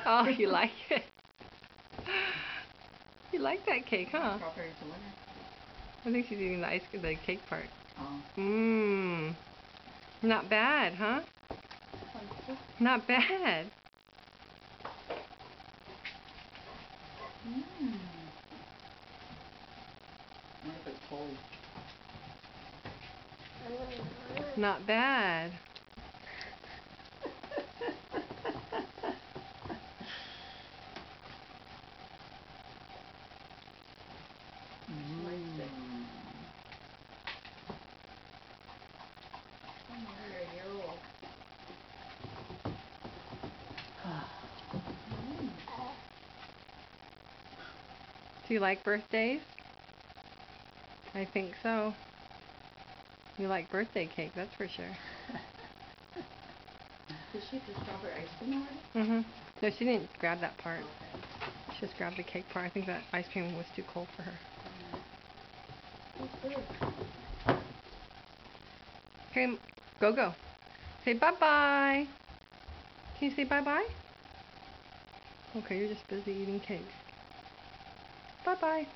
Oh, you like it? You like that cake, huh? Strawberries are winner. I think she's eating the cake part. Oh. Mmm. Not bad, huh? Not bad. Mmm. What if it's cold? Not bad. Do you like birthdays? I think so. You like birthday cake, that's for sure. Did she do strawberry ice cream already? Mm-hmm. No, she didn't grab that part. Okay. She just grabbed the cake part. I think that ice cream was too cold for her. Okay, go. Say bye-bye. Can you say bye-bye? Okay, you're just busy eating cake. Bye-bye.